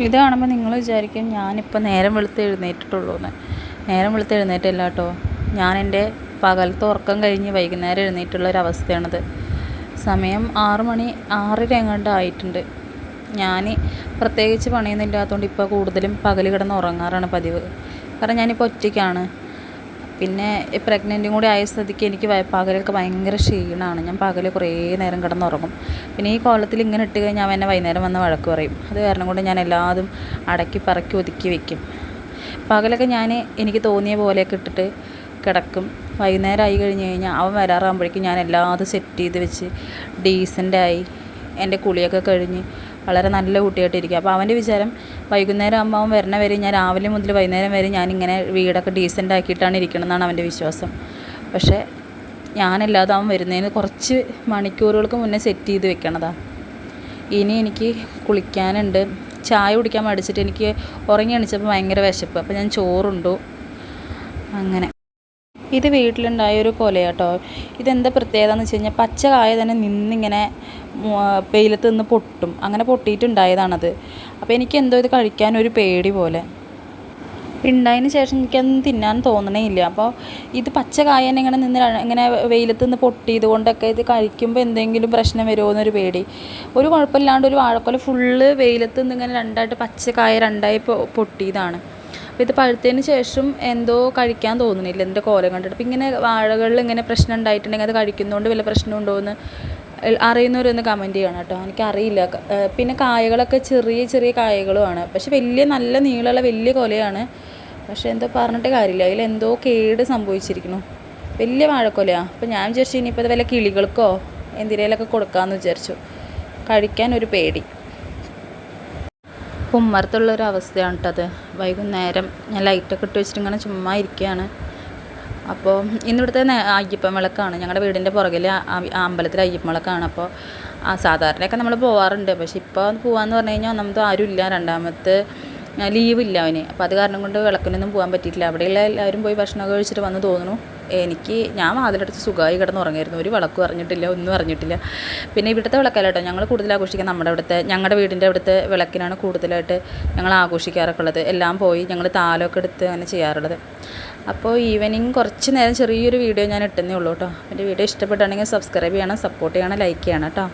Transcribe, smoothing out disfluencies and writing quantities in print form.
ഇത് കാണുമ്പോൾ നിങ്ങൾ വിചാരിക്കും ഞാനിപ്പോൾ നേരം വെളുത്ത് എഴുന്നേറ്റിട്ടുള്ളൂ എന്ന്. നേരം വെളുത്ത് എഴുന്നേറ്റില്ല കേട്ടോ. ഞാൻ എൻ്റെ പകലത്തെ ഉറക്കം കഴിഞ്ഞ് വൈകുന്നേരം എഴുന്നേറ്റുള്ളൊരവസ്ഥയാണിത്. സമയം 6 മണി 6:30 എങ്ങാണ്ട് ആയിട്ടുണ്ട്. ഞാൻ പ്രത്യേകിച്ച് പണിയൊന്നും ഇല്ലാത്തതുകൊണ്ട് ഇപ്പോൾ കൂടുതലും പകൽ കിടന്ന് ഉറങ്ങാറാണ് പതിവ്. കാരണം ഞാനിപ്പോൾ ഒറ്റയ്ക്കാണ്. പിന്നെ പ്രഗ്നൻറ്റും കൂടി ആയ സ്ഥിതിക്ക് എനിക്ക് പകലൊക്കെ ഭയങ്കര ക്ഷീണമാണ്. ഞാൻ പകൽ കുറേ നേരം കിടന്നുറങ്ങും. പിന്നെ ഈ കോലത്തിൽ ഇങ്ങനെ ഇട്ട് കഴിഞ്ഞാൽ എന്നെ വൈകുന്നേരം വന്ന് വഴക്ക് പറയും. അത് കാരണം കൊണ്ട് ഞാൻ എല്ലാതും അടക്കി പറക്കി ഒതുക്കി വെക്കും. പകലൊക്കെ ഞാൻ എനിക്ക് തോന്നിയ പോലെയൊക്കെ ഇട്ടിട്ട് കിടക്കും. വൈകുന്നേരം ആയി കഴിഞ്ഞ് കഴിഞ്ഞാൽ അവൻ വരാറാകുമ്പോഴേക്കും ഞാൻ എല്ലാതും സെറ്റ് ചെയ്ത് വെച്ച് ഡീസൻ്റായി എൻ്റെ കുളിയൊക്കെ കഴിഞ്ഞ് വളരെ നല്ല കുട്ടിയായിട്ടിരിക്കുക. അപ്പോൾ അവൻ്റെ വിചാരം വൈകുന്നേരം ആകുമ്പോൾ അവൻ വരണ വരെ ഞാൻ രാവിലെ മുതൽ വൈകുന്നേരം വരെ ഞാനിങ്ങനെ വീടൊക്കെ ഡീസൻ്റ് ആക്കിയിട്ടാണ് ഇരിക്കണമെന്നാണ് അവൻ്റെ വിശ്വാസം. പക്ഷേ ഞാനല്ലാതെ അവൻ വരുന്നതിന് കുറച്ച് മണിക്കൂറുകൾക്ക് മുന്നേ സെറ്റ് ചെയ്ത് വെക്കണതാണ്. ഇനി എനിക്ക് കുളിക്കാനുണ്ട്. ചായ കുടിക്കാൻ മടിച്ചിട്ട് എനിക്ക് ഉറങ്ങി എണിച്ചപ്പോൾ ഭയങ്കര വിശപ്പ്. അപ്പോൾ ഞാൻ ചോറുണ്ടു. അങ്ങനെ ഇത് വീട്ടിലുണ്ടായൊരു കൊലയാട്ടോ. ഇതെന്താ പ്രത്യേകത എന്ന് വെച്ച് കഴിഞ്ഞാൽ പച്ച കായ തന്നെ നിന്നിങ്ങനെ വെയിലത്ത് നിന്ന് പൊട്ടും. അങ്ങനെ പൊട്ടിയിട്ടുണ്ടായതാണത്. അപ്പോൾ എനിക്ക് എന്തോ ഇത് കഴിക്കാനൊരു പേടി പോലെ. ഉണ്ടായതിന് ശേഷം എനിക്കതൊന്നും തിന്നാൻ തോന്നണേ ഇല്ല. അപ്പോൾ ഇത് പച്ച കായ തന്നെ ഇങ്ങനെ ഇങ്ങനെ വെയിലത്ത് നിന്ന് പൊട്ടിയത് കൊണ്ടൊക്കെ ഇത് കഴിക്കുമ്പോൾ എന്തെങ്കിലും പ്രശ്നം വരുമോ എന്നൊരു പേടി. ഒരു കുഴപ്പമില്ലാണ്ട് ഒരു വാഴക്കൊല ഫുള്ള് വെയിലത്ത് നിന്ന് ഇങ്ങനെ രണ്ടായിട്ട് പച്ച കായ രണ്ടായി പൊട്ടിയതാണ്. അപ്പോൾ ഇത് പഴുത്തതിന് ശേഷം എന്തോ കഴിക്കാൻ തോന്നുന്നില്ല എൻ്റെ കോലം കണ്ടിട്ട്. അപ്പോൾ ഇങ്ങനെ വാഴകളിൽ ഇങ്ങനെ പ്രശ്നം ഉണ്ടായിട്ടുണ്ടെങ്കിൽ അത് കഴിക്കുന്നതുകൊണ്ട് വല്ല പ്രശ്നമുണ്ടോ എന്ന് അറിയുന്നവരൊന്ന് കമൻറ്റ് ചെയ്യണം കേട്ടോ. എനിക്കറിയില്ല. പിന്നെ കായകളൊക്കെ ചെറിയ ചെറിയ കായകളുമാണ്. പക്ഷെ വലിയ നല്ല നീളമുള്ള വലിയ കൊലയാണ്. പക്ഷെ എന്തോ പറഞ്ഞിട്ട് കാര്യമില്ല, അതിലെന്തോ കേട് സംഭവിച്ചിരിക്കുന്നു. വലിയ വാഴക്കൊലയാണ്. അപ്പോൾ ഞാൻ വിചാരിച്ചു ഇനിയിപ്പോൾ ഇത് വല്ല കിളികൾക്കോ എന്തിനേലൊക്കെ കൊടുക്കാമെന്ന് വിചാരിച്ചു. കഴിക്കാനൊരു പേടി. ഉമ്മറത്തുള്ളൊരവസ്ഥയാണ് കേട്ടത്. വൈകുന്നേരം ഞാൻ ലൈറ്റൊക്കെ ഇട്ട് വെച്ചിട്ട് ഇങ്ങനെ ചുമ്മാ ഇരിക്കുകയാണ്. അപ്പോൾ ഇന്നിവിടുത്തെ അയ്യപ്പൻ വിളക്കാണ്. ഞങ്ങളുടെ വീടിൻ്റെ പുറകിൽ അമ്പലത്തിൽ അയ്യപ്പൻ വിളക്കാണ്. അപ്പോൾ സാധാരണയൊക്കെ നമ്മൾ പോകാറുണ്ട്. പക്ഷെ ഇപ്പോൾ പോകാമെന്ന് പറഞ്ഞു കഴിഞ്ഞാൽ ഒന്നാമത് ആരുമില്ല, രണ്ടാമത്തെ ലീവില്ല അവന്. അപ്പോൾ അത് കാരണം കൊണ്ട് വിളക്കിനൊന്നും പോകാൻ പറ്റിയിട്ടില്ല. അവിടെയുള്ള എല്ലാവരും പോയി ഭക്ഷണമൊക്കെ കഴിച്ചിട്ട് വന്ന് തോന്നുന്നു. ഞാൻ വാതിലടുത്ത് സുഖമായി കിടന്ന് ഉറങ്ങിയിരുന്നു. ഒരു വിളക്കും അറിഞ്ഞിട്ടില്ല, ഒന്നും അറിഞ്ഞിട്ടില്ല. പിന്നെ ഇവിടുത്തെ വിളക്കല്ല കേട്ടോ. ഞങ്ങൾ കൂടുതൽ ആഘോഷിക്കുക ഞങ്ങളുടെ വീടിൻ്റെ അവിടുത്തെ വിളക്കിനാണ് കൂടുതലായിട്ട് ഞങ്ങൾ ആഘോഷിക്കാറൊക്കെ ഉള്ളത്. എല്ലാം പോയി ഞങ്ങൾ താലമൊക്കെ എടുത്ത് അങ്ങനെ ചെയ്യാറുള്ളത്. അപ്പോൾ ഈവനിങ് കുറച്ച് നേരം ചെറിയൊരു വീഡിയോ ഞാൻ ഇട്ടുന്നേ ഉള്ളൂ കേട്ടോ. എൻ്റെ വീഡിയോ ഇഷ്ടപ്പെട്ടാണെങ്കിൽ സബ്സ്ക്രൈബ് ചെയ്യണം, സപ്പോർട്ട് ചെയ്യണം, ലൈക്ക് ചെയ്യണം കേട്ടോ.